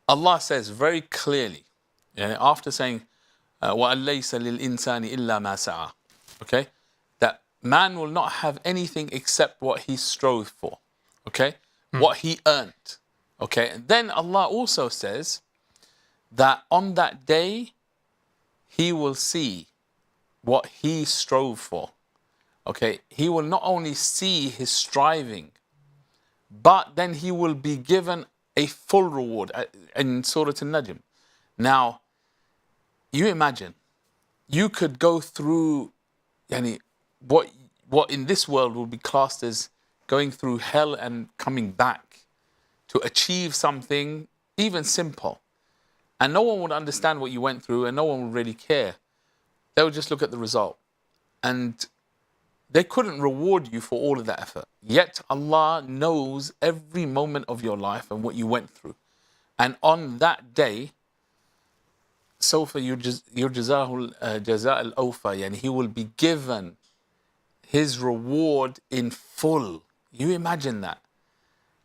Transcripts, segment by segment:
Allah says very clearly, after saying, وَأَن لَيْسَ لِلْإِنسَانِ إِلَّا مَا سَعَى, okay, that man will not have anything except what he strove for, okay, what he earned, okay. And then Allah also says that on that day, he will see what he strove for, okay. He will not only see his striving, but then he will be given a full reward in Surah Al-Najm. Now, you imagine, you could go through what in this world will be classed as going through hell and coming back to achieve something even simple. And no one would understand what you went through and no one would really care. They would just look at the result. And they couldn't reward you for all of that effort. Yet Allah knows every moment of your life and what you went through. And on that day, سوف يجزاه الجزاء الأوفى, يعني he will be given his reward in full. You imagine that.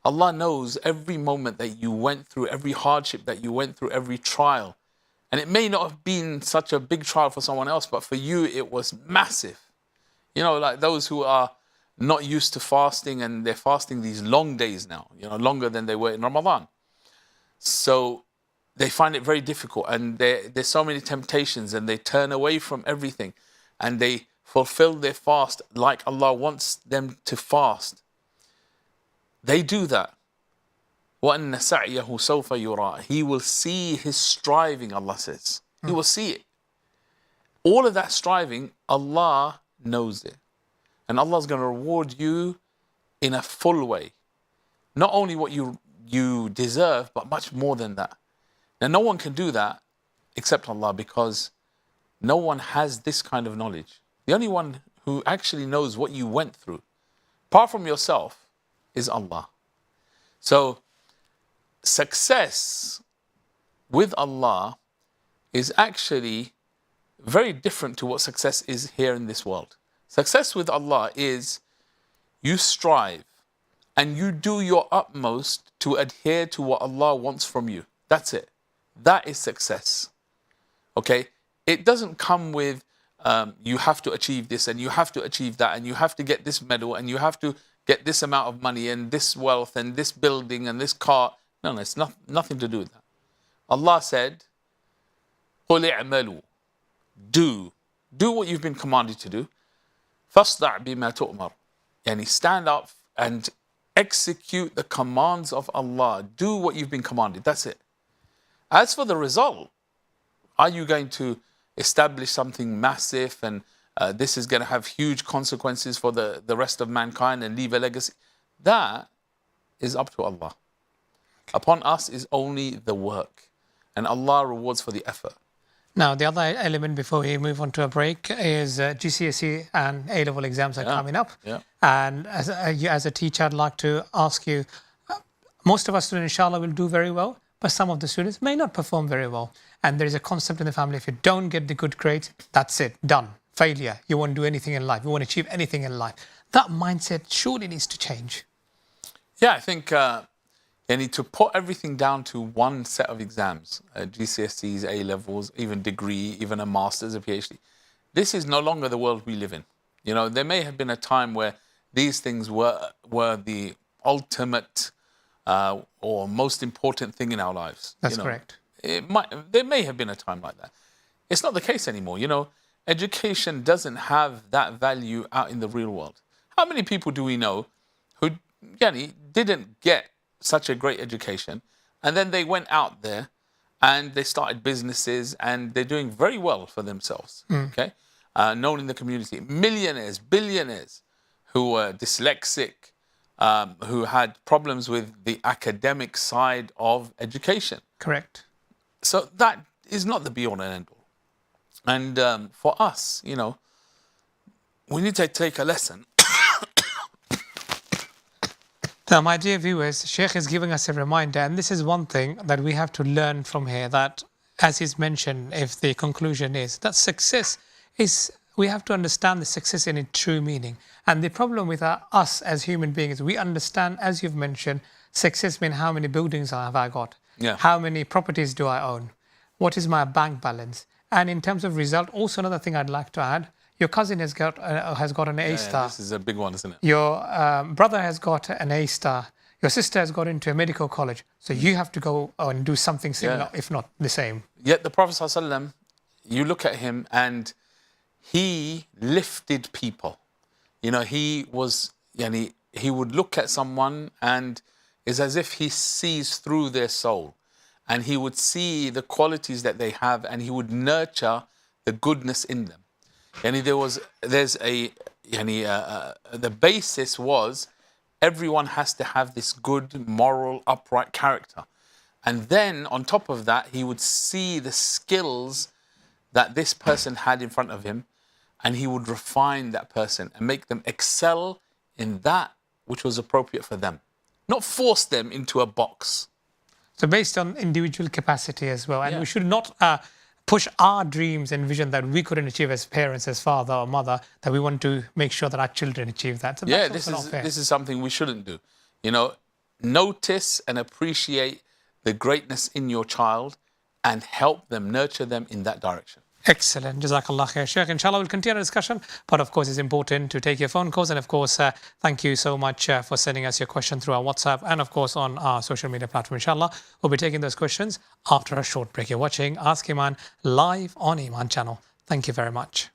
Allah knows every moment that you went through, every hardship that you went through, every trial. And it may not have been such a big trial for someone else, but for you it was massive. You know, like those who are not used to fasting and they're fasting these long days now, longer than they were in Ramadan. So they find it very difficult and there's so many temptations and they turn away from everything and they fulfill their fast like Allah wants them to fast. They do that. وَأَنَّ سَعْيَهُ سَوْفَ يُرَى. He will see his striving, Allah says. He will see it. All of that striving, Allah knows it. And Allah is going to reward you in a full way. Not only what you deserve, but much more than that. Now, no one can do that except Allah, because no one has this kind of knowledge. The only one who actually knows what you went through, apart from yourself, is Allah. So, success with Allah is actually very different to what success is here in this world. Success with Allah is you strive and you do your utmost to adhere to what Allah wants from you. That's it. That is success. Okay? It doesn't come with you have to achieve this and you have to achieve that and you have to get this medal and you have to get this amount of money and this wealth and this building and this car. No, it's nothing to do with that. Allah said, قُلْ اعْمَلُوا. Do what you've been commanded to do. فَاصْدَعْ بِمَا تُؤْمَرُ. Yani stand up and execute the commands of Allah. Do what you've been commanded. That's it. As for the result, are you going to establish something massive and this is going to have huge consequences for the rest of mankind and leave a legacy? That is up to Allah. Upon us is only the work. And Allah rewards for the effort. Now, the other element before we move on to a break is GCSE and A-level exams are coming up. Yeah. And as a teacher, I'd like to ask you, most of us students, inshallah, will do very well, but some of the students may not perform very well. And there is a concept in the family, if you don't get the good grades, that's it, done, failure. You won't do anything in life. You won't achieve anything in life. That mindset surely needs to change. Yeah, I think you need to put everything down to one set of exams, GCSEs, A-levels, even degree, even a master's, a PhD. This is no longer the world we live in. There may have been a time where these things were the ultimate or most important thing in our lives. That's correct. There may have been a time like that. It's not the case anymore. Education doesn't have that value out in the real world. How many people do we know who didn't get such a great education and then they went out there and they started businesses and they're doing very well for themselves, okay? Known in the community. Millionaires, billionaires who were dyslexic, who had problems with the academic side of education. Correct. So that is not the be-all and end-all. And for us, we need to take a lesson. Now, my dear viewers, Sheikh is giving us a reminder, and this is one thing that we have to learn from here, that, as he's mentioned, if the conclusion is that success is, we have to understand the success in its true meaning. And the problem with us as human beings, we understand, as you've mentioned, success means how many buildings have I got? Yeah. How many properties do I own? What is my bank balance? And in terms of result, also another thing I'd like to add, your cousin has got an A Yeah, star. this is a big one, isn't it? Your brother has got an A star. Your sister has got into a medical college. So you have to go and do something similar, if not the same. Yet the Prophet ﷺ, you look at him and he lifted people. You know, he was, yani, he would look at someone and it's as if he sees through their soul. And he would see the qualities that they have and he would nurture the goodness in them. Yani the basis was everyone has to have this good, moral, upright character. And then on top of that, he would see the skills that this person had in front of him and he would refine that person and make them excel in that which was appropriate for them. Not force them into a box. So based on individual capacity as well. And Yeah. we should not push our dreams and vision that we couldn't achieve as parents, as father or mother, that we want to make sure that our children achieve that. So Yeah, that's also not fair. this is something we shouldn't do. You know, notice and appreciate the greatness in your child and help them, nurture them in that direction. Excellent. Jazakallah khair. Sheikh, inshallah, we'll continue our discussion. But of course, it's important to take your phone calls. And of course, thank you so much for sending us your question through our WhatsApp and of course on our social media platform. Inshallah, we'll be taking those questions after a short break. You're watching Ask Eman live on Eman Channel. Thank you very much.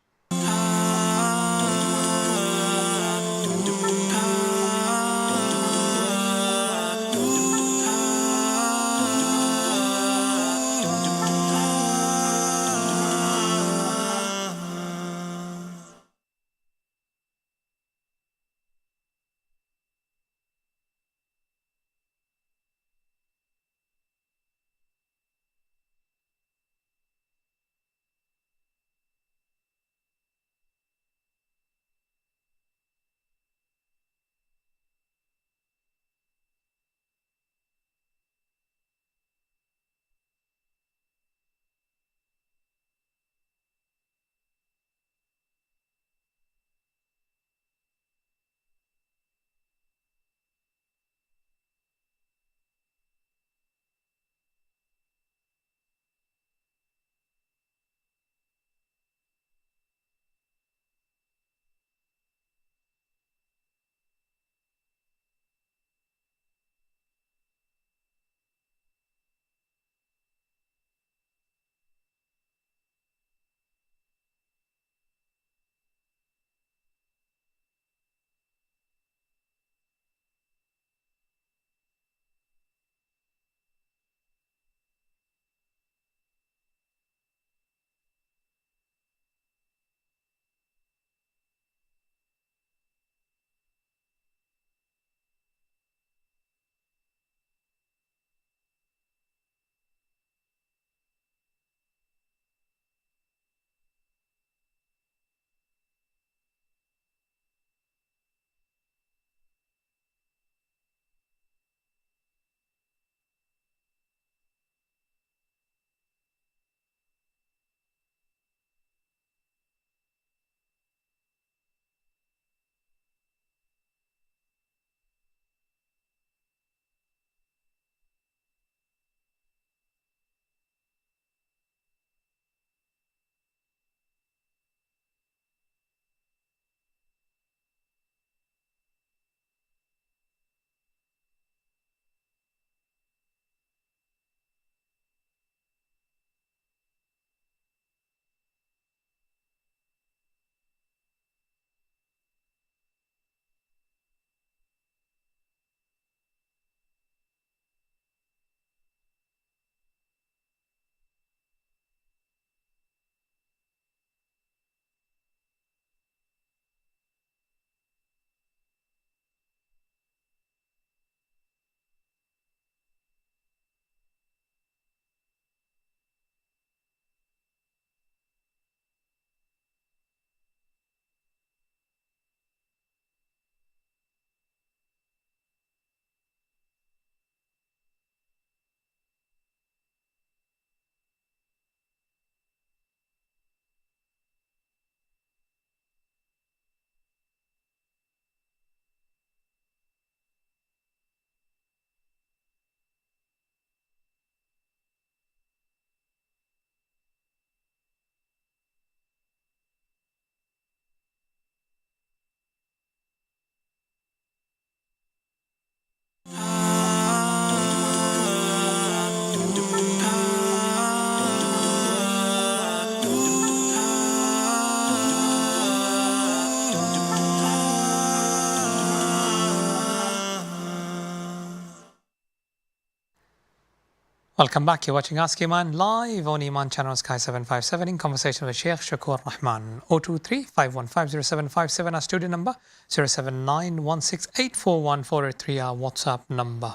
Welcome back. You're watching Ask Eman live on Eman Channel Sky 757 in conversation with Sheikh Shaqur Rahman. 023-515-0757 our studio number, 079-16841483 our WhatsApp number.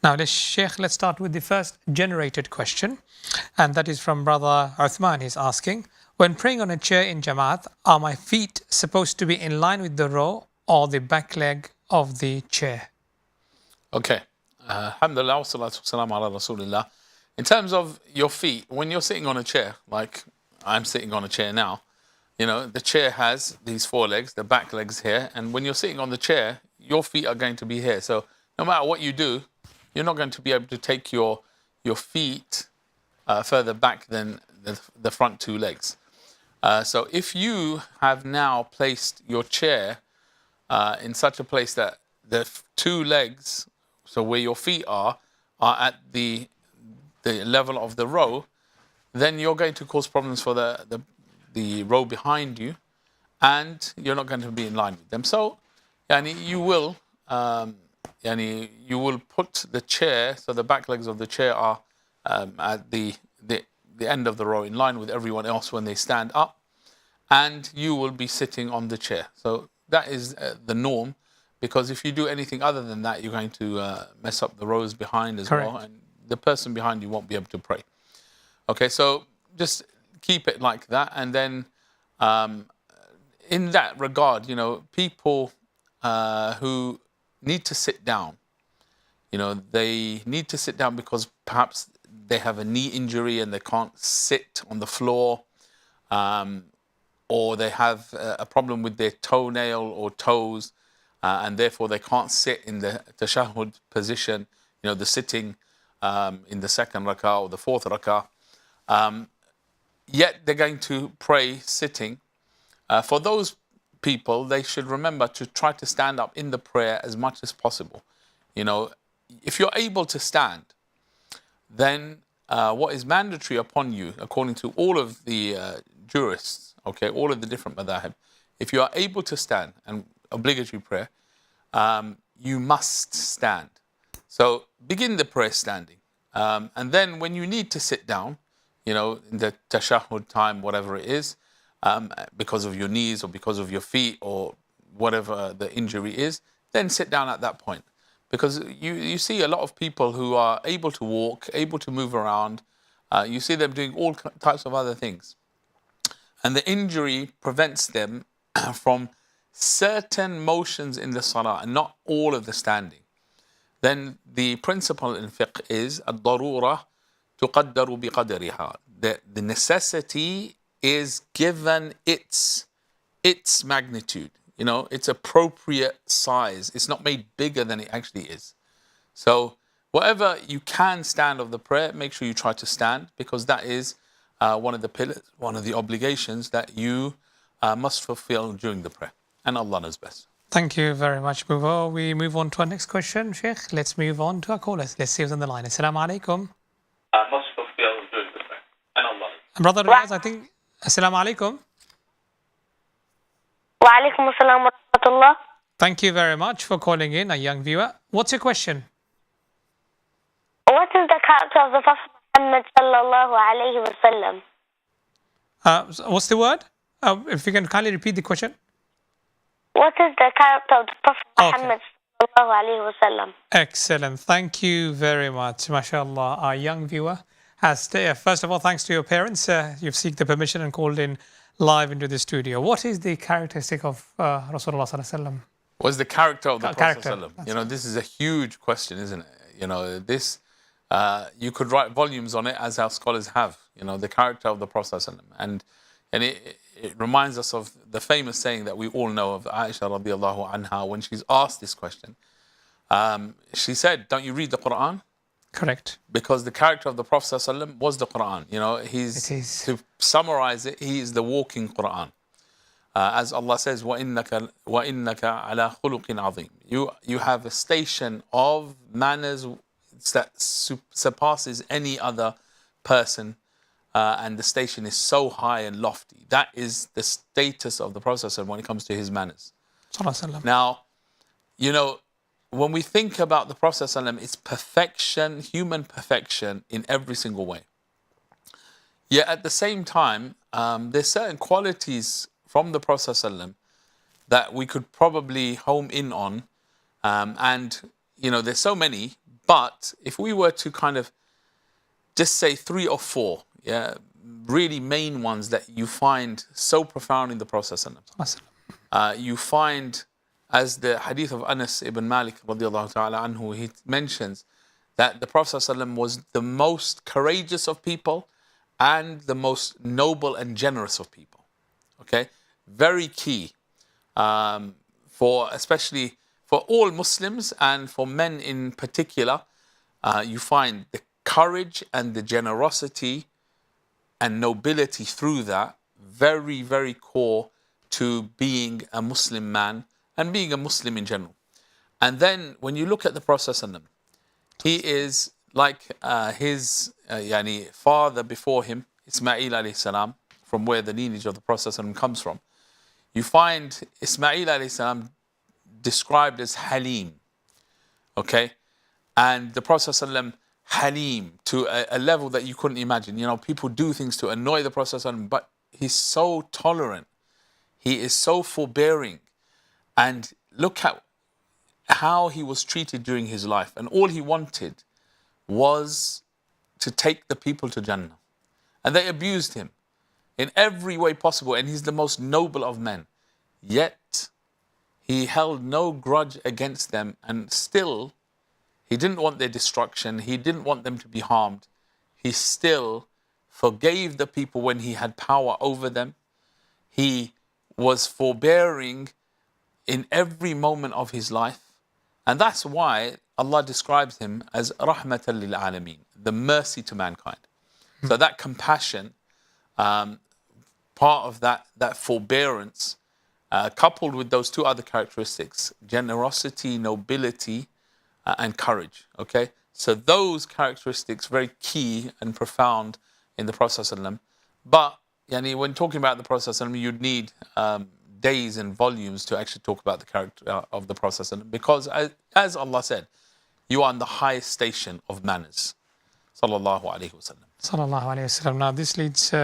Now, Sheikh, let's start with the first generated question, and that is from Brother Uthman. He's asking, when praying on a chair in Jamaat, are my feet supposed to be in line with the row or the back leg of the chair? Okay. Alhamdulillah, wassalatu wassalamu ala rasulillah. In terms of your feet, when you're sitting on a chair, like I'm sitting on a chair now, you know, the chair has these four legs, the back legs here, and when you're sitting on the chair, your feet are going to be here. So no matter what you do, you're not going to be able to take your feet further back than the front two legs. So if you have now placed your chair in such a place that the two legs, so where your feet are at the level of the row, then you're going to cause problems for the row behind you, and you're not going to be in line with them. So, you will put the chair, so the back legs of the chair are at the end of the row, in line with everyone else when they stand up, and you will be sitting on the chair. So that is the norm. Because if you do anything other than that, you're going to mess up the rows behind as Correct. well, and the person behind you won't be able to pray. Okay, so just keep it like that, and then in that regard, you know, people who need to sit down, you know, they need to sit down because perhaps they have a knee injury and they can't sit on the floor, or they have a problem with their toenail or toes. And therefore they can't sit in the tashahhud position, you know, the sitting in the second rak'ah or the fourth rak'ah. Yet they're going to pray sitting. For those people, they should remember to try to stand up in the prayer as much as possible. You know, if you're able to stand, then what is mandatory upon you, according to all of the jurists, okay, all of the different madhahib, if you are able to stand, and obligatory prayer, you must stand. So begin the prayer standing. And then when you need to sit down, you know, in the tashahhud time, whatever it is, because of your knees or because of your feet or whatever the injury is, then sit down at that point. Because you see a lot of people who are able to walk, able to move around. You see them doing all types of other things. And the injury prevents them from certain motions in the salah and not all of the standing. Then the principle in fiqh is ad-darura tuqaddaru biqadariha. The necessity is given its magnitude, you know, its appropriate size. It's not made bigger than it actually is. So whatever you can stand of the prayer, make sure you try to stand, because that is one of the pillars, one of the obligations that you must fulfill during the prayer. And Allah knows best. Thank you very much. Before we move on to our next question, Sheikh, let's move on to our callers. Let's see who's on the line. Assalamu alaikum. Must fulfill during the prayer. And Allah knows. Brother Riaz, I think. Assalamu alaikum. Wa alaikum assalam wa rahmatullah. Thank you very much for calling in, a young viewer. What's your question? What is the character of the Prophet Muhammad sallallahu alayhi wa sallam? What's the word? If you can kindly repeat the question. What is the character of the Prophet Muhammad sallallahu alayhi wa sallam? Excellent. Thank you very much. MashaAllah. Our young viewer has, first of all, thanks to your parents. You've sought the permission and called in live into the studio. What is the characteristic of Rasulullah sallallahu alayhi wa sallam? What's the character of the Prophet? Character. You know, this is a huge question, isn't it? You know, this, you could write volumes on it, as our scholars have, you know, the character of the Prophet. And it reminds us of the famous saying that we all know of Aisha radiallahu anha, when she's asked this question. She said, don't you read the Quran? Correct. Because the character of the Prophet ﷺ was the Quran. You know, to summarize it, he is the walking Quran. As Allah says, وَإِنَّكَ عَلَى خُلُقٍ عَظِيمٍ. You have a station of manners that surpasses any other person, and the station is so high and lofty. That is the status of the Prophet ﷺ when it comes to his manners. Now, you know, when we think about the Prophet ﷺ, it's perfection, human perfection in every single way. Yet at the same time, there's certain qualities from the Prophet ﷺ that we could probably home in on. And, there's so many, but if we were to kind of just say 3 or 4, really main ones that you find so profound in the Prophet ﷺ. You find, as the hadith of Anas ibn Malik radiallahu ta'ala anhu, he mentions that the Prophet ﷺ was the most courageous of people and the most noble and generous of people. Okay? Very key especially for all Muslims and for men in particular. You find the courage and the generosity and nobility through that very, very core to being a Muslim man and being a Muslim in general. And then when you look at the Prophet ﷺ, he is like his father before him, Ismail alayhi salam, from where the lineage of the Prophet ﷺ comes from. You find Ismail alayhi salam described as Halim. Okay? And the Prophet ﷺ, Halim, to a level that you couldn't imagine. People do things to annoy the Prophet ﷺ, but he's so tolerant. He is so forbearing. And look at how he was treated during his life. And all he wanted was to take the people to Jannah. And they abused him in every way possible. And he's the most noble of men. Yet, he held no grudge against them. And still, he didn't want their destruction. He didn't want them to be harmed. He still forgave the people when he had power over them. He was forbearing in every moment of his life. And that's why Allah describes him as Rahmatan lil Alameen, the mercy to mankind. So that compassion, part of that forbearance, coupled with those 2 other characteristics, generosity, nobility, and courage. Okay? So those characteristics very key and profound in the Prophet ﷺ. But when talking about the Prophet ﷺ, you'd need days and volumes to actually talk about the character of the Prophet ﷺ, because as Allah said, you are in the highest station of manners. Sallallahu alayhi wasallam. Sallallahu alayhi wasallam. Now this leads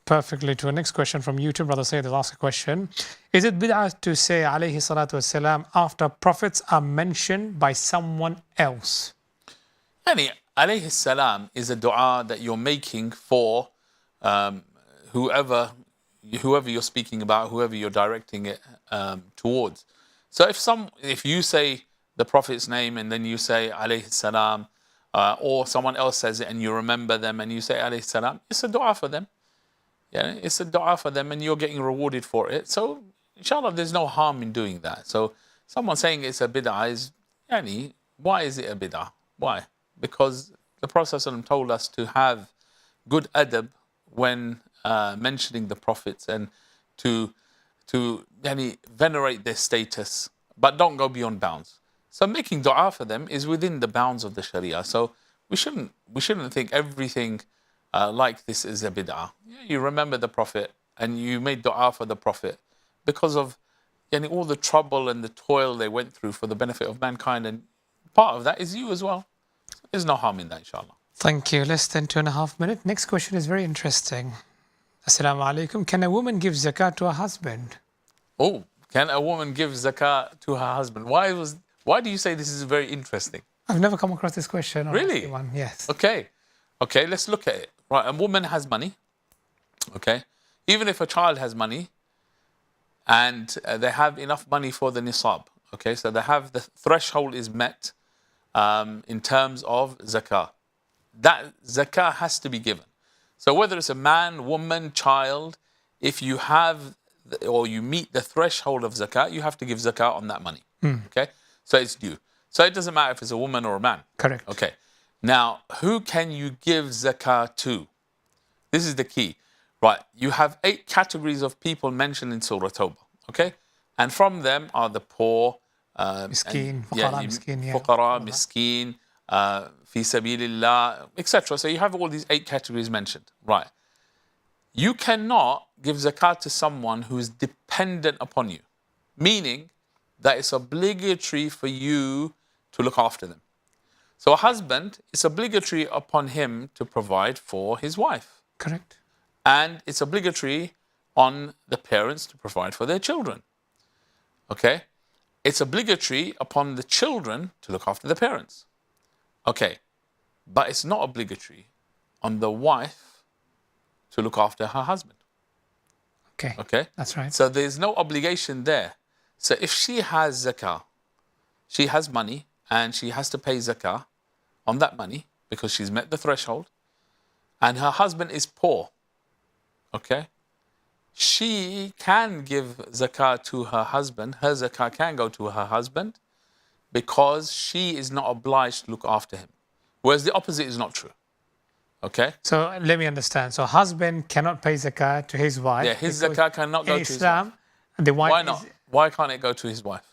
perfectly to a next question from YouTube. Brother Sayyid has asked a question. Is it bid'ah to say alayhi salatu wasalam after prophets are mentioned by someone else? Alayhi salam is a dua that you're making for whoever you're speaking about, whoever you're directing it towards. So if you say the Prophet's name and then you say alayhi salam, or someone else says it and you remember them and you say alayhi salam, it's a dua for them. It's a dua for them and you're getting rewarded for it. So inshallah, there's no harm in doing that. So someone saying it's a bid'ah is, why is it a bid'ah? Why? Because the Prophet ﷺ told us to have good adab when mentioning the prophets and to venerate their status, but don't go beyond bounds. So making dua for them is within the bounds of the Sharia. So we shouldn't think everything like this is a bid'ah. You remember the Prophet and you made dua for the Prophet because of all the trouble and the toil they went through for the benefit of mankind, and part of that is you as well. There's no harm in that, inshallah. Thank you. Less than 2.5 minutes. Next question is very interesting. Assalamu alaikum. Can a woman give zakat to her husband? Oh, can a woman give zakat to her husband? Why do you say this is very interesting? I've never come across this question. Really? Yes. Okay, let's look at it. Right, a woman has money. Okay, even if a child has money and they have enough money for the nisab. Okay, so the threshold is met in terms of zakah. That zakah has to be given. So whether it's a man, woman, child, if you have or you meet the threshold of zakah, you have to give zakah on that money. Okay, so it's due. So it doesn't matter if it's a woman or a man. Correct. Okay. Now, who can you give zakah to? This is the key. Right, you have 8 categories of people mentioned in Surah Tawbah. Okay, and from them are the poor, Miskeen, fuqara, miskeen, fi sabilillah, etc. So you have all these 8 categories mentioned. Right. You cannot give zakat to someone who is dependent upon you. Meaning, that it's obligatory for you to look after them. So a husband, it's obligatory upon him to provide for his wife. Correct. And it's obligatory on the parents to provide for their children. Okay? It's obligatory upon the children to look after the parents. Okay. But it's not obligatory on the wife to look after her husband. Okay. Okay? That's right. So there's no obligation there. So if she has zakah, she has money and she has to pay zakah on that money because she's met the threshold, and her husband is poor, okay? She can give zakah to her husband. Her zakah can go to her husband because she is not obliged to look after him. Whereas the opposite is not true. Okay? So let me understand. So husband cannot pay zakah to his wife. Yeah, his zakah cannot go to his wife. The wife Why not? Why can't it go to his wife?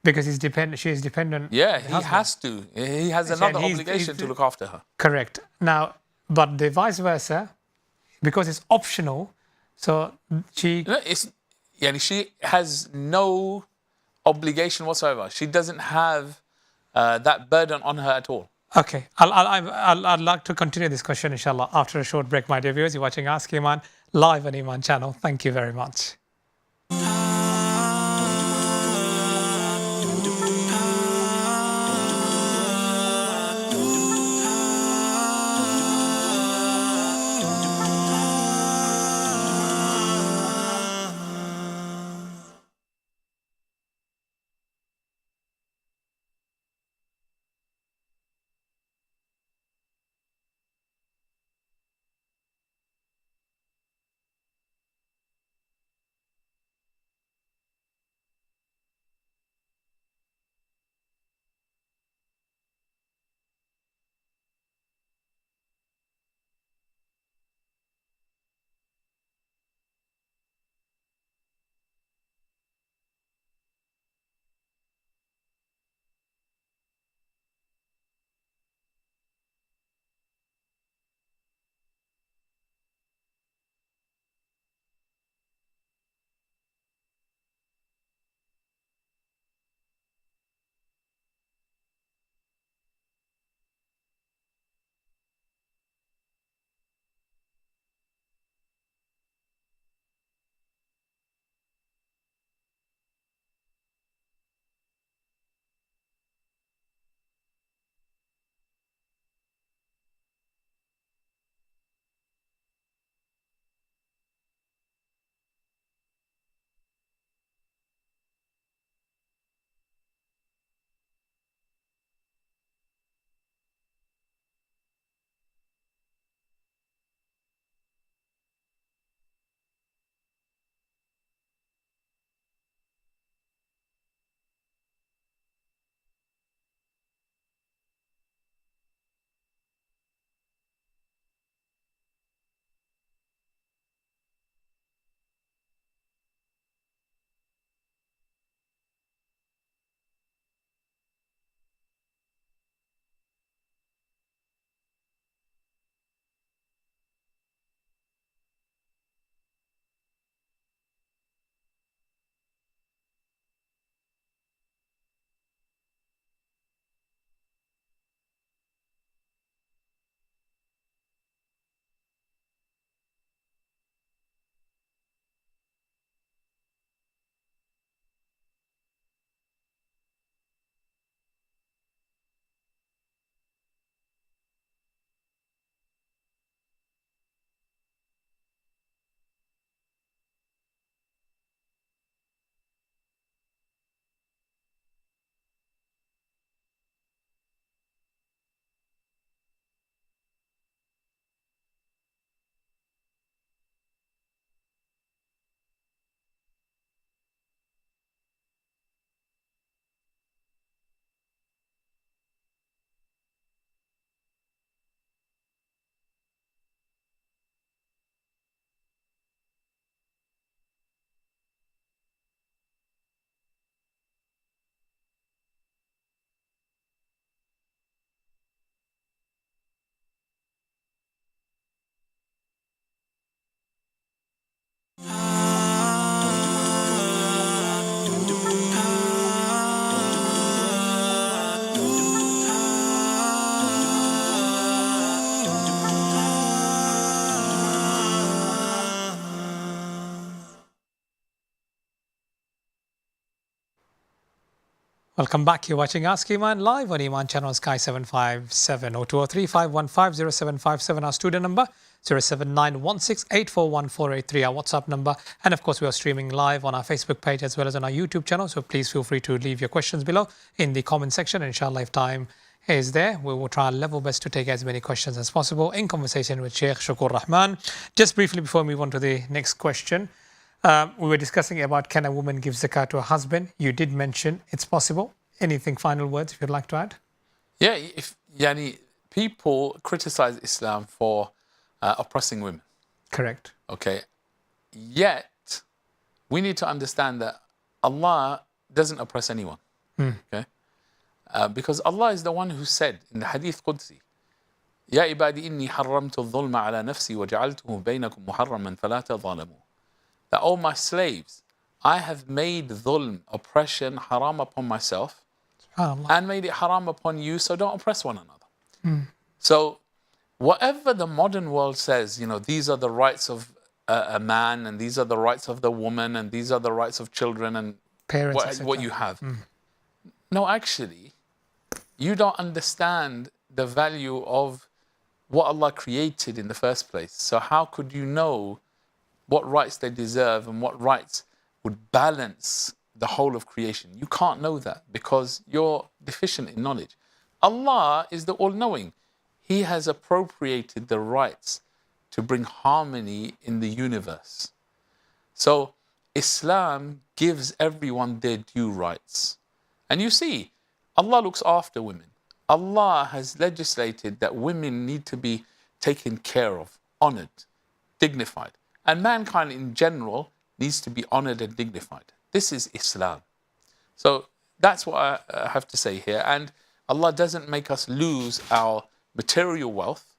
Because she is dependent. Yeah, he has to. He has another obligation to look after her. Correct. Now, but the vice versa, because it's optional, so she she has no obligation whatsoever. She doesn't have that burden on her at all. Okay, I'd like to continue this question, inshallah, after a short break, my dear viewers. You're watching Ask Eman live on Eman Channel. Thank you very much. Welcome back. You're watching Ask Eman live on Eman Channel Sky 757 0203 515 0757. Our studio number 07916841483. Our WhatsApp number, and of course we are streaming live on our Facebook page as well as on our YouTube channel. So please feel free to leave your questions below in the comment section. Inshallah, if time is there, we will try our level best to take as many questions as possible in conversation with Sheikh Shaqur Rahman. Just briefly before we move on to the next question. We were discussing about can a woman give zakat to a husband. You did mention it's possible. Anything final words if you'd like to add? Yeah, if people criticize Islam for oppressing women. Correct. Okay. Yet we need to understand that Allah doesn't oppress anyone. Okay. Because Allah is the one who said in the Hadith Qudsi, يا عبادي إني حرمت الظلم على نفسي وجعلته بينكم محرما فلا تظالموا. That, oh my slaves, I have made dhulm, oppression, haram upon myself, and made it haram upon you, so don't oppress one another. So whatever the modern world says, these are the rights of a man, and these are the rights of the woman, and these are the rights of children, and parents, what you have. No, actually, you don't understand the value of what Allah created in the first place. So how could you know what rights they deserve and what rights would balance the whole of creation? You can't know that because you're deficient in knowledge. Allah is the all-knowing. He has appropriated the rights to bring harmony in the universe. So Islam gives everyone their due rights. And you see, Allah looks after women. Allah has legislated that women need to be taken care of, honored, dignified. And mankind in general needs to be honored and dignified. This is Islam. So that's what I have to say here. And Allah doesn't make us lose our material wealth.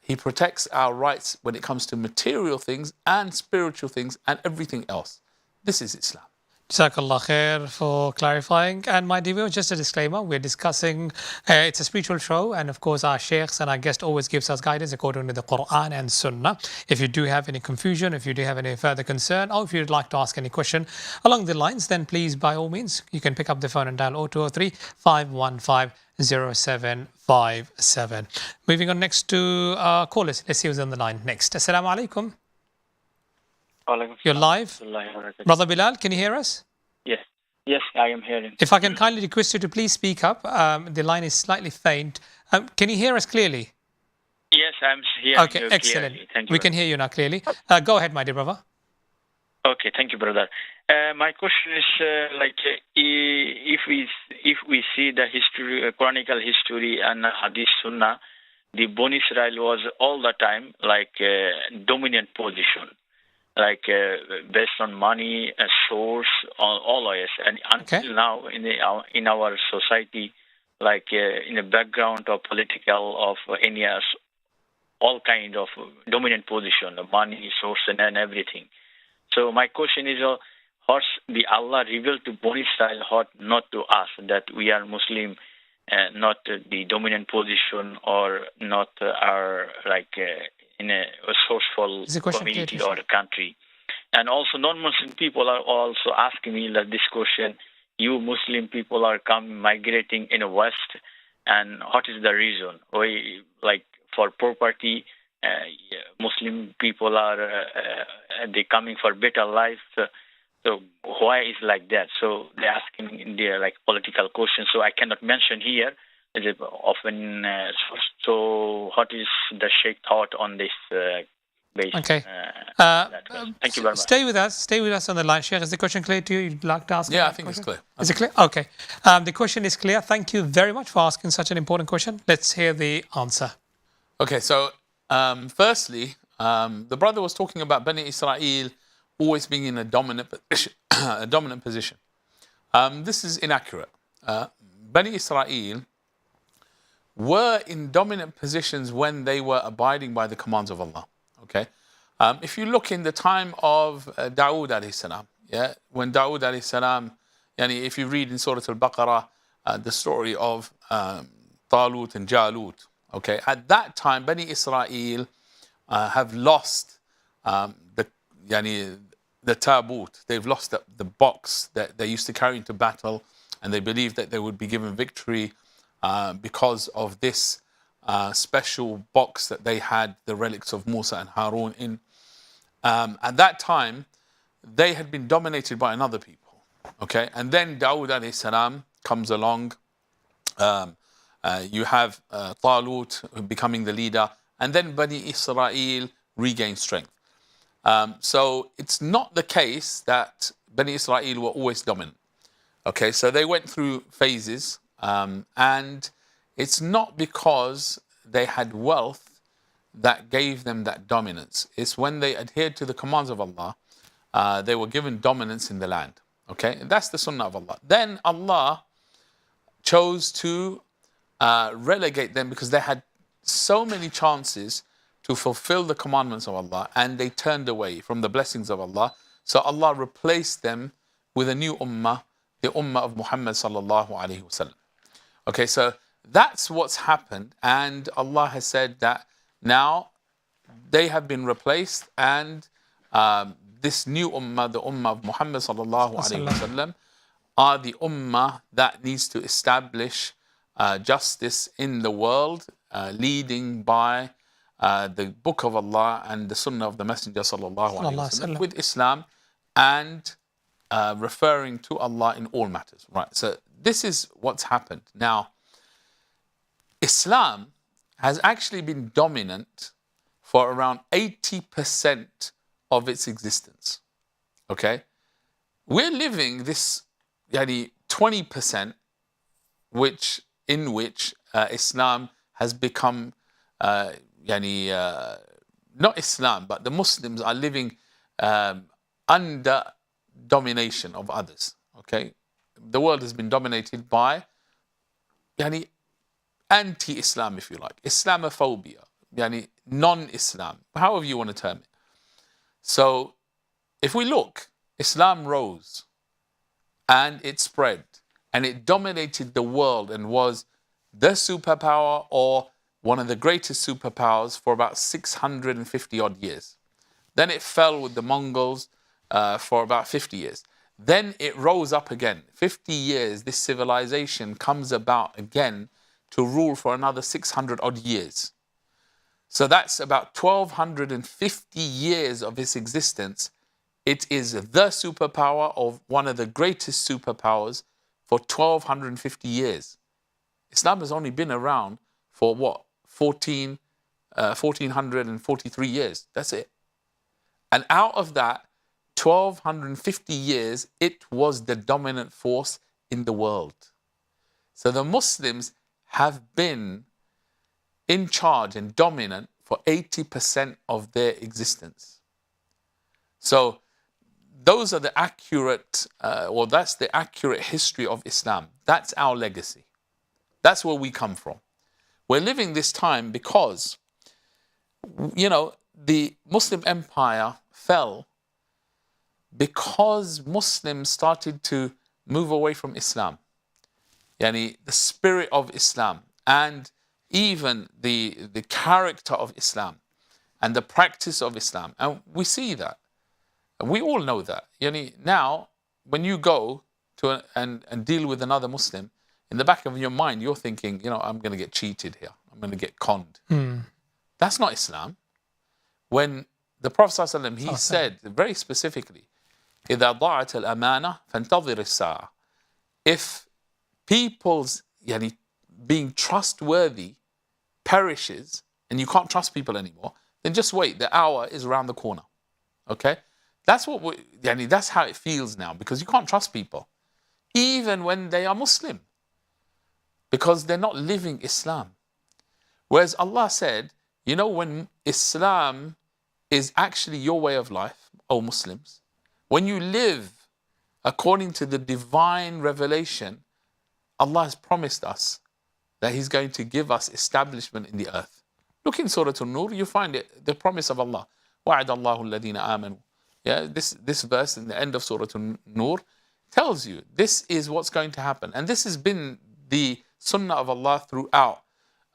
He protects our rights when it comes to material things and spiritual things and everything else. This is Islam. Jazakallah khair for clarifying. And my dear viewers, just a disclaimer, we're discussing, it's a spiritual show, and of course our sheikhs and our guest always gives us guidance according to the Quran and Sunnah. If you do have any confusion, if you do have any further concern, or if you'd like to ask any question along the lines, then please, by all means, you can pick up the phone and dial 0203 515 0757. Moving on next to callers. Let's see who's on the line next. Assalamu alaikum. You're live. Brother Bilal, can you hear us? Yes. Yes, I am hearing. If I can kindly request you to please speak up. The line is slightly faint. Can you hear us clearly? Yes, I'm hearing okay, you excellent. Clearly. Thank you. We can hear you now clearly. Go ahead, my dear brother. Okay, thank you, brother. My question is if we see the history, chronicle history and Hadith Sunnah, the Bani Israel was all the time dominant position. Based on money, source, all of us, and until now in our society, in the background of political of any all kind of dominant position, money, source, and everything. So my question is, how the Allah revealed to Bani Israel, how not to us that we are Muslim, not the dominant position or not our in a sourceful community or a country. And also non-Muslim people are also asking me this question, you Muslim people are migrating in the West, and what is the reason? For property, Muslim people are they coming for better life, so why is like that? So they're asking in their political questions, so I cannot mention here. Is it often so what is the Sheikh thought on this base? Okay. Thank you very much. Stay with us on the line. Sheikh, is the question clear to you? You'd like to ask? Yeah, I think it's clear. Is it clear? Okay. The question is clear. Thank you very much for asking such an important question. Let's hear the answer. Okay, so firstly, the brother was talking about Bani Israel always being in a dominant position. This is inaccurate. Bani Israel were in dominant positions when they were abiding by the commands of Allah. Okay, if you look in the time of Dawood alayhi salam, when Dawood alayhi salam, if you read in Surah Al-Baqarah the story of Talut and Jalut, okay, at that time Bani Israel have lost the taboot. They've lost the box that they used to carry into battle. And they believed that they would be given victory because of this special box that they had the relics of Musa and Harun in. At that time, they had been dominated by another people. Okay, and then Dawood alayhi salam comes along. You have Talut becoming the leader, and then Bani Israel regain strength. So it's not the case that Bani Israel were always dominant. Okay, so they went through phases, and it's not because they had wealth that gave them that dominance. It's when they adhered to the commands of Allah, they were given dominance in the land. Okay, that's the sunnah of Allah. Then Allah chose to relegate them because they had so many chances to fulfill the commandments of Allah, and they turned away from the blessings of Allah. So Allah replaced them with a new ummah, the ummah of Muhammad sallallahu alaihi wasallam. Okay, so that's what's happened, and Allah has said that now they have been replaced, and this new ummah, the ummah of Muhammad sallallahu alaihi wasallam, are the ummah that needs to establish justice in the world, leading by the book of Allah and the sunnah of the Messenger sallallahu alaihi wasallam, with Islam and referring to Allah in all matters. Right. So this is what's happened. Now, Islam has actually been dominant for around 80% of its existence. Okay, we're living this 20% in which Islam has become not Islam, but the Muslims are living under domination of others. Okay, the world has been dominated by anti-Islam, if you like, Islamophobia, non-Islam, however you want to term it. So if we look, Islam rose and it spread and it dominated the world and was the superpower, or one of the greatest superpowers, for about 650 odd years. Then it fell with the Mongols for about 50 years. Then it rose up again. 50 years, this civilization comes about again to rule for another 600 odd years. So that's about 1,250 years of its existence. It is the superpower of one of the greatest superpowers for 1,250 years. Islam has only been around for what? 1,443 years. That's it. And out of that 1,250 years, it was the dominant force in the world. So the Muslims have been in charge and dominant for 80% of their existence. So those are the accurate, that's the accurate history of Islam. That's our legacy. That's where we come from. We're living this time because, the Muslim empire fell because Muslims started to move away from Islam. The spirit of Islam and even the character of Islam and the practice of Islam. And we see that. We all know that. Now, when you go to and deal with another Muslim, in the back of your mind, you're thinking, I'm going to get cheated here. I'm going to get conned. That's not Islam. When the Prophet ﷺ, he said very specifically, إِذَا ضَاعَتِ الْأَمَانَةِ فَانْتَظِرِ السَّاعَةِ. If people's being trustworthy perishes and you can't trust people anymore, then just wait. The hour is around the corner. Okay? That's that's how it feels now, because you can't trust people, even when they are Muslim, because they're not living Islam. Whereas Allah said, when Islam is actually your way of life, O Muslims, when you live according to the divine revelation, Allah has promised us that He's going to give us establishment in the earth. Look in Surah An-Nur, you find it, the promise of Allah. وَعَدَ اللَّهُ الَّذِينَ آمَنُوا. This verse in the end of Surah An-Nur tells you this is what's going to happen. And this has been the sunnah of Allah throughout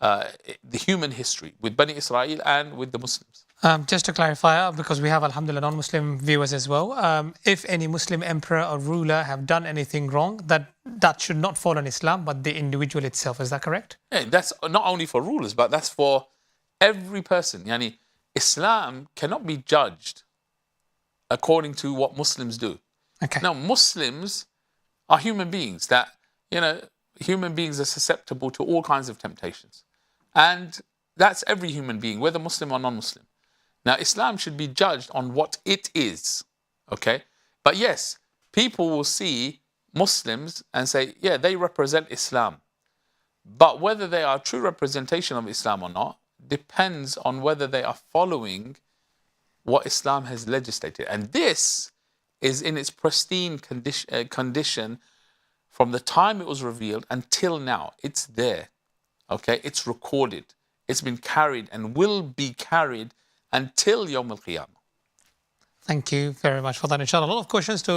the human history with Bani Israel and with the Muslims. Just to clarify, because we have, alhamdulillah, non-Muslim viewers as well, if any Muslim emperor or ruler have done anything wrong, that should not fall on Islam, but the individual itself. Is that correct? Yeah, that's not only for rulers, but that's for every person. Yani, Islam cannot be judged according to what Muslims do. Okay. Now, Muslims are human beings that, human beings are susceptible to all kinds of temptations. And that's every human being, whether Muslim or non-Muslim. Now, Islam should be judged on what it is, okay? But yes, people will see Muslims and say, yeah, they represent Islam. But whether they are a true representation of Islam or not depends on whether they are following what Islam has legislated. And this is in its pristine condition from the time it was revealed until now. It's there, okay? It's recorded. It's been carried and will be carried until Yawm al-Qiyamah. Thank you very much for that, inshallah. A lot of questions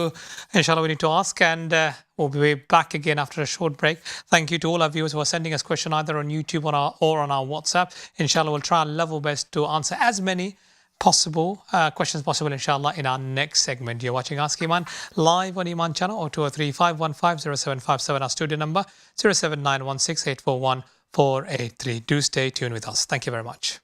inshallah, we need to ask, and we'll be back again after a short break. Thank you to all our viewers who are sending us questions either on YouTube or on our WhatsApp. Inshallah, we'll try our level best to answer as many questions possible, inshallah, in our next segment. You're watching Ask Eman live on Eman Channel, or 203-515-0757, our studio number 07916841483. Do stay tuned with us. Thank you very much.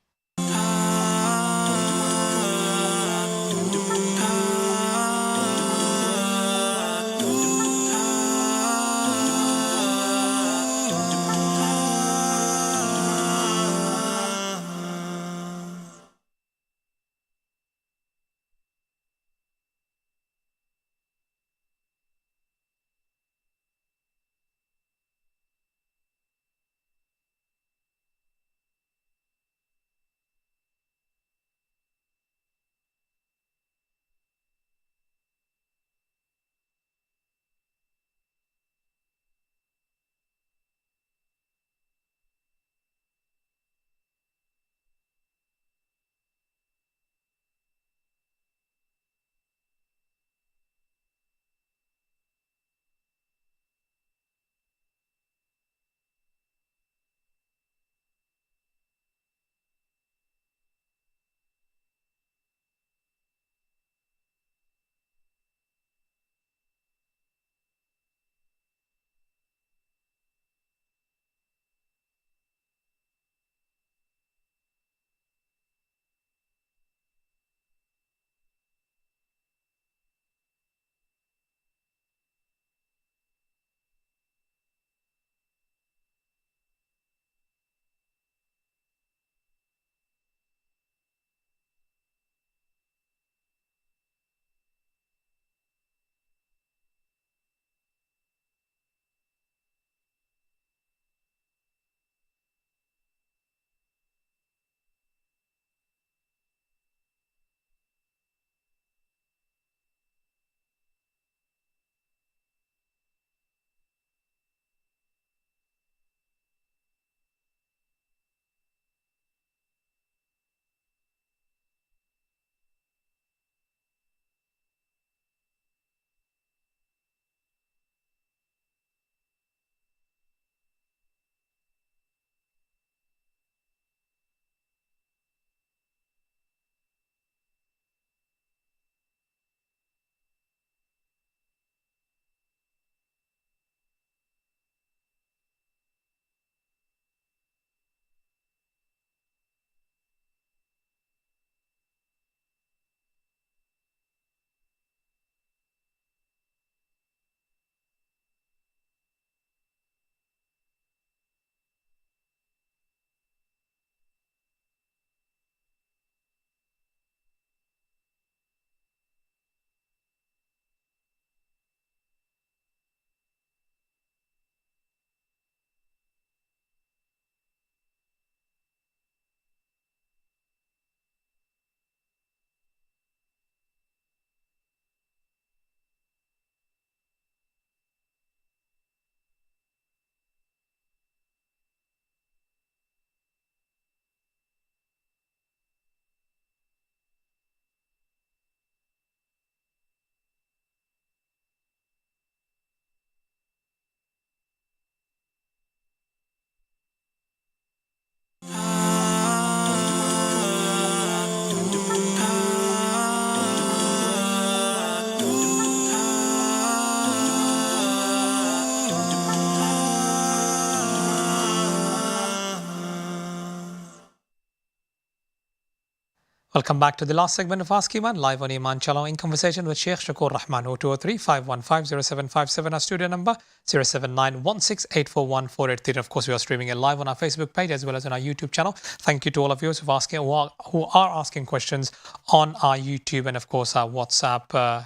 Welcome back to the last segment of Ask Eman, live on Eman Channel in conversation with Sheikh Shaqur Rahman. 0203-515-0757, our studio number 07916841483. Of course, we are streaming it live on our Facebook page as well as on our YouTube channel. Thank you to all of you who are asking questions on our YouTube and of course our WhatsApp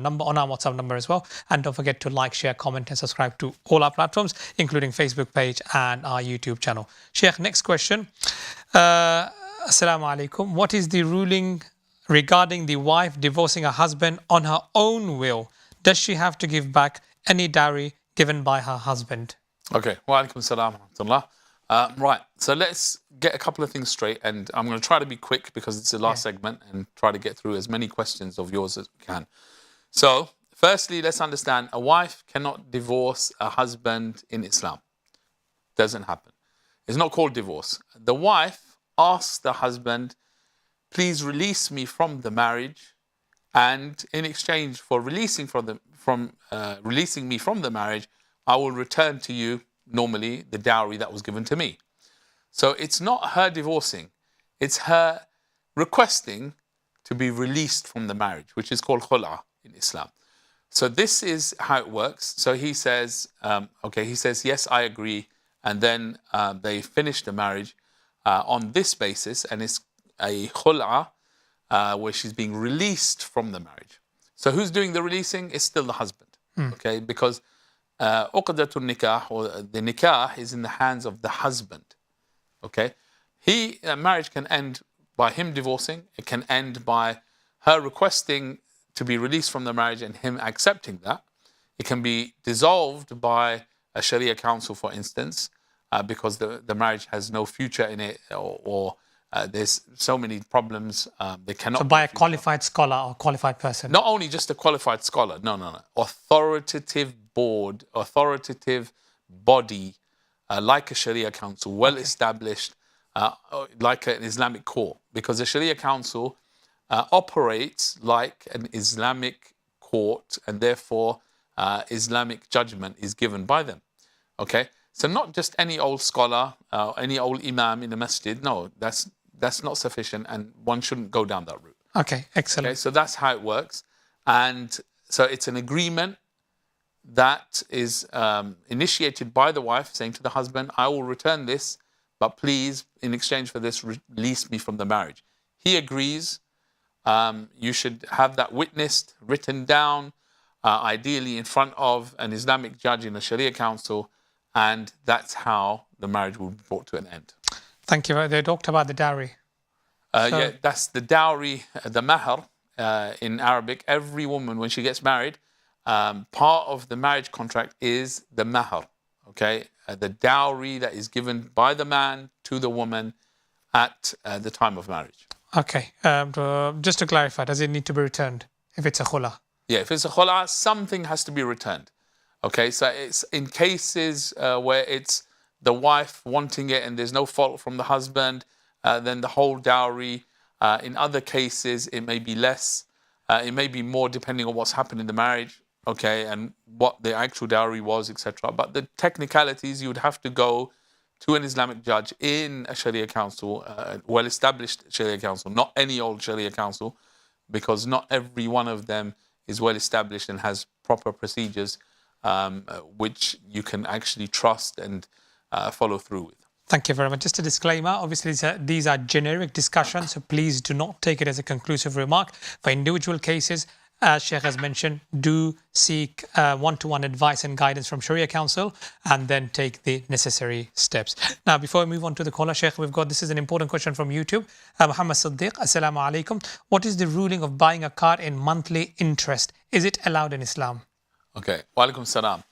number, on our WhatsApp number as well. And don't forget to like, share, comment and subscribe to all our platforms, including Facebook page and our YouTube channel. Sheikh, next question. Assalamu alaikum. What is the ruling regarding the wife divorcing her husband on her own will? Does she have to give back any dowry given by her husband? Okay. Wa alaikum salam wa rahmatullah. Right. So let's get a couple of things straight. And I'm going to try to be quick because it's the last segment and try to get through as many questions of yours as we can. So firstly, let's understand a wife cannot divorce a husband in Islam. Doesn't happen. It's not called divorce. The wife asks the husband, please release me from the marriage, and in exchange for releasing me from the marriage, I will return to you normally the dowry that was given to me. So it's not her divorcing, it's her requesting to be released from the marriage, which is called khula in Islam. So this is how it works. So he says, yes, I agree, and then they finish the marriage on this basis, and it's a khul'a where she's being released from the marriage. So who's doing the releasing? It's still the husband, okay? Because uqdatul nikah, or the nikah, is in the hands of the husband, okay? Marriage can end by him divorcing. It can end by her requesting to be released from the marriage and him accepting that. It can be dissolved by a Sharia council, for instance, because the marriage has no future in it, or there's so many problems. They cannot. So by a qualified scholar or qualified person. Not only just a qualified scholar. No. Authoritative board, authoritative body, like a Sharia council, well established, like an Islamic court, because the Sharia council operates like an Islamic court, and therefore Islamic judgment is given by them. Okay. So not just any old scholar, any old imam in the masjid. No, that's not sufficient, and one shouldn't go down that route. Okay, excellent. Okay, so that's how it works. And so it's an agreement that is initiated by the wife, saying to the husband, I will return this, but please, in exchange for this, release me from the marriage. He agrees. You should have that witnessed, written down, ideally in front of an Islamic judge in a Sharia council, and that's how the marriage will be brought to an end. Thank you. They talked about the dowry. Yeah, that's the dowry, the mahr in Arabic. Every woman, when she gets married, part of the marriage contract is the mahr, okay? The dowry that is given by the man to the woman at the time of marriage. Okay. Just to clarify, does it need to be returned if it's a khula? Yeah, if it's a khula, something has to be returned. Okay, so it's in cases where it's the wife wanting it and there's no fault from the husband, then the whole dowry. In other cases, it may be less. It may be more depending on what's happened in the marriage, okay, and what the actual dowry was, etc. But the technicalities, you would have to go to an Islamic judge in a Sharia council, well-established Sharia council, not any old Sharia council, because not every one of them is well-established and has proper procedures which you can actually trust and follow through with. Thank you very much. Just a disclaimer, obviously these are generic discussions, so please do not take it as a conclusive remark. For individual cases, as Sheikh has mentioned, do seek one-to-one advice and guidance from Sharia Council and then take the necessary steps. Now, before we move on to the caller, Sheikh, this is an important question from YouTube. Muhammad Siddiq, Assalamu alaikum. What is the ruling of buying a car in monthly interest? Is it allowed in Islam? Okay, wa alaikum salam.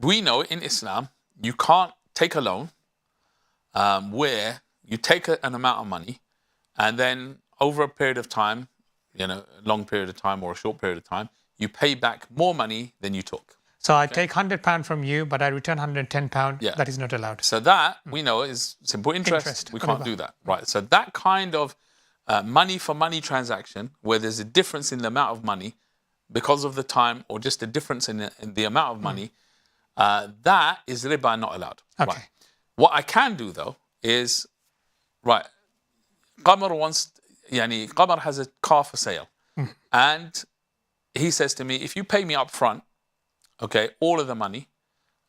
We know in Islam, you can't take a loan where you take an amount of money and then over a period of time, a long period of time or a short period of time, you pay back more money than you took. So I take £100 from you, but I return £110. Yeah. That is not allowed. So that, we know, is simple interest. We can't do that. Right. So that kind of money for money transaction where there's a difference in the amount of money because of the time or just a difference in the amount of money, that is riba, not allowed. Okay. Right. What I can do, though, is, Qamar wants Qamar has a car for sale. And he says to me, if you pay me up front, okay, all of the money.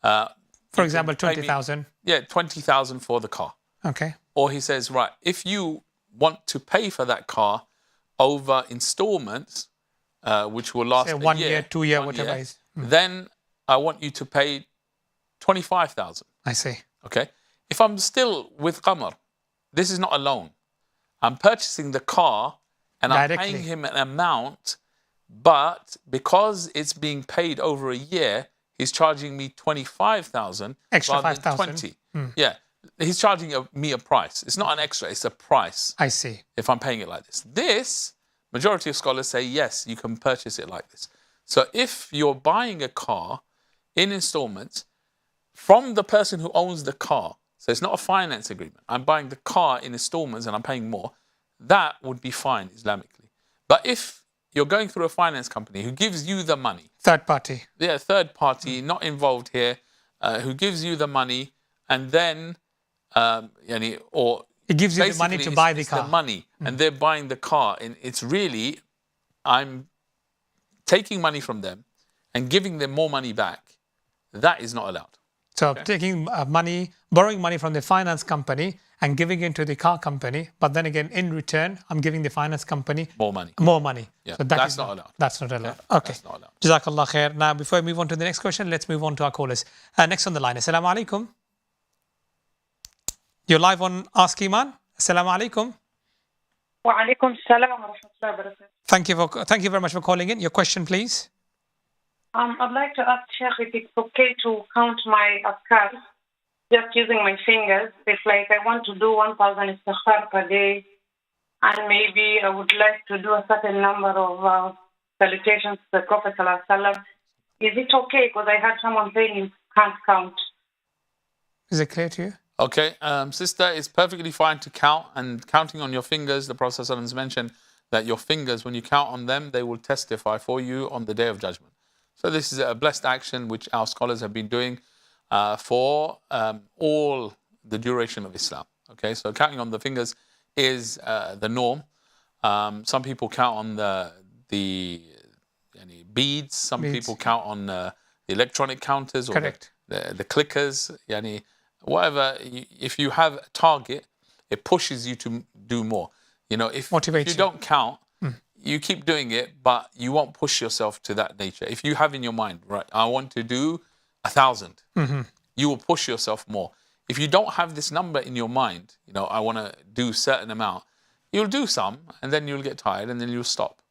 For example, 20,000. Yeah, 20,000 for the car. Okay. Or he says, right, if you want to pay for that car over installments, which will last say a 1 year, year, 2 year, 1 whatever year, it is. then I want you to pay 25,000. I see. Okay. If I'm still with Qamar, this is not a loan. I'm purchasing the car and Directly. I'm paying him an amount, but because it's being paid over a year, he's charging me 25,000 Extra rather than 5,000. 20. Yeah. He's charging me a price. It's not an extra, it's a price. I see. If I'm paying it like this. This, majority of scholars say, yes, you can purchase it like this. So if you're buying a car in installments from the person who owns the car, so it's not a finance agreement, I'm buying the car in installments and I'm paying more, that would be fine Islamically. But if you're going through a finance company who gives you the money, Third party. yeah, third party, not involved here, who gives you the money and then, or It gives you the money to buy the car. The money, and they're buying the car, and it's really, I'm taking money from them and giving them more money back. That is not allowed. So taking money, borrowing money from the finance company and giving it to the car company, but then again, in return, I'm giving the finance company More money. more money. Yeah, So that's not allowed. That's not allowed. Okay. That's not allowed. Jazakallah khair. Now, before we move on to the next question, let's move on to our callers. Next on the line, Assalamu alaikum. You're live on Ask Eman. Assalamu alaikum. Wa alaikum salam wa rahmatullahi wa barakatuh. Thank you very much for calling in. Your question, please. I'd like to ask Sheikh if it's okay to count my afkar just using my fingers. If like I want to do 1,000 istighfar per day, and maybe I would like to do a certain number of salutations to the Prophet sallallahu alaihi wasallam. Is it okay? Because I had someone saying you can't count. Is it clear to you? Okay, sister, it's perfectly fine to count, and counting on your fingers, the Prophet ﷺ has mentioned that your fingers, when you count on them, they will testify for you on the Day of Judgment. So this is a blessed action which our scholars have been doing for all the duration of Islam. Okay, so counting on the fingers is the norm. Some people count on the beads. Some people count on the electronic counters or the clickers. Whatever. If you have a target, it pushes you to do more. If you don't count, you keep doing it, but you won't push yourself to that nature. If you have in your mind, right, I want to do 1,000, you will push yourself more. If you don't have this number in your mind, I want to do a certain amount, you'll do some, and then you'll get tired, and then you'll stop.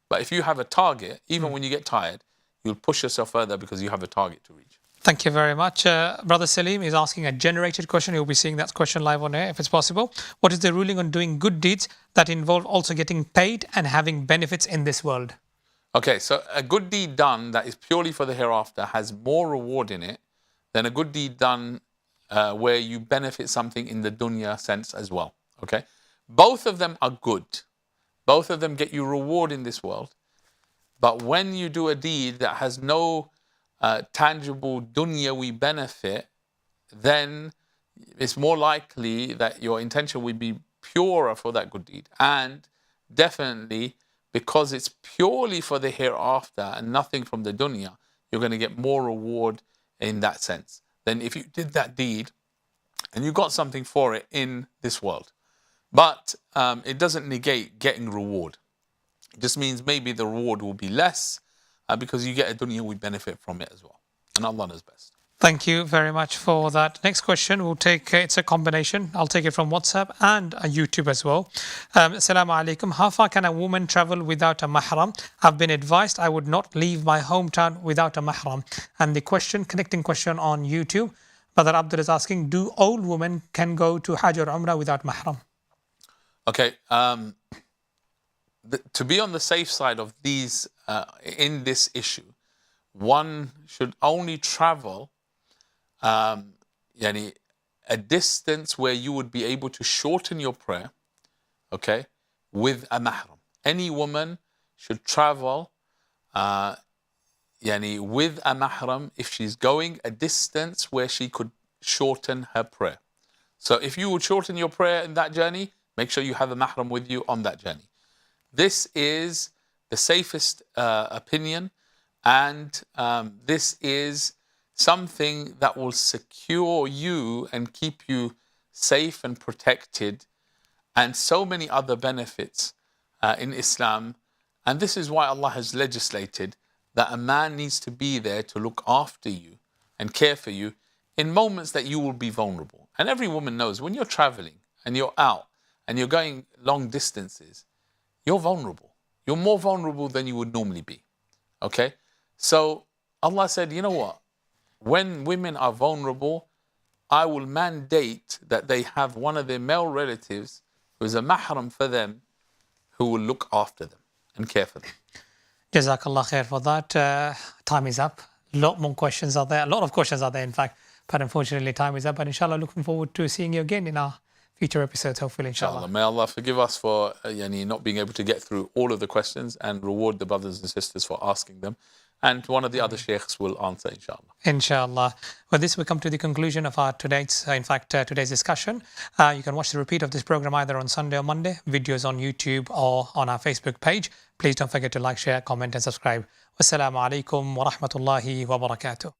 But if you have a target, even when you get tired, you'll push yourself further because you have a target to reach. Thank you very much. Brother Salim is asking a generated question. You'll be seeing that question live on air if it's possible. What is the ruling on doing good deeds that involve also getting paid and having benefits in this world? Okay, so a good deed done that is purely for the hereafter has more reward in it than a good deed done where you benefit something in the dunya sense as well. Okay, both of them are good. Both of them get you reward in this world. But when you do a deed that has no tangible dunyawi benefit, then it's more likely that your intention will be purer for that good deed. And definitely, because it's purely for the hereafter and nothing from the dunya, you're going to get more reward in that sense than if you did that deed and you got something for it in this world. But it doesn't negate getting reward. It just means maybe the reward will be less because you get a dunyawi benefit from it as well. And Allah knows best. Thank you very much for that. Next question, we'll take, it's a combination. I'll take it from WhatsApp and YouTube as well. Assalamu alaikum. How far can a woman travel without a mahram? I've been advised I would not leave my hometown without a mahram. And the question, connecting question on YouTube, Brother Abdul is asking, do old women can go to Hajj or Umrah without mahram? Okay. To be on the safe side of these, in this issue, one should only travel a distance where you would be able to shorten your prayer, okay, with a mahram. Any woman should travel with a mahram if she's going a distance where she could shorten her prayer. So if you would shorten your prayer in that journey, Make sure you have a mahram with you on that journey. This is the safest opinion, and this is something that will secure you and keep you safe and protected, and so many other benefits in Islam. And this is why Allah has legislated that a man needs to be there to look after you and care for you in moments that you will be vulnerable. And every woman knows when you're traveling and you're out and you're going long distances, you're vulnerable. You're more vulnerable than you would normally be. Okay? So Allah said, you know what? When women are vulnerable, I will mandate that they have one of their male relatives who is a mahram for them, who will look after them and care for them. Jazakallah khair for that. Time is up. A lot more questions are there. A lot of questions are there, in fact. But unfortunately, time is up. But inshallah, looking forward to seeing you again in our future episodes, hopefully, inshallah. May Allah forgive us for not being able to get through all of the questions, and reward the brothers and sisters for asking them. And one of the other sheikhs will answer, inshallah. Inshallah. Well, this will come to the conclusion of our today's discussion. You can watch the repeat of this program either on Sunday or Monday, videos on YouTube or on our Facebook page. Please don't forget to like, share, comment and subscribe. Wassalamu alaikum wa rahmatullahi wa barakatuh.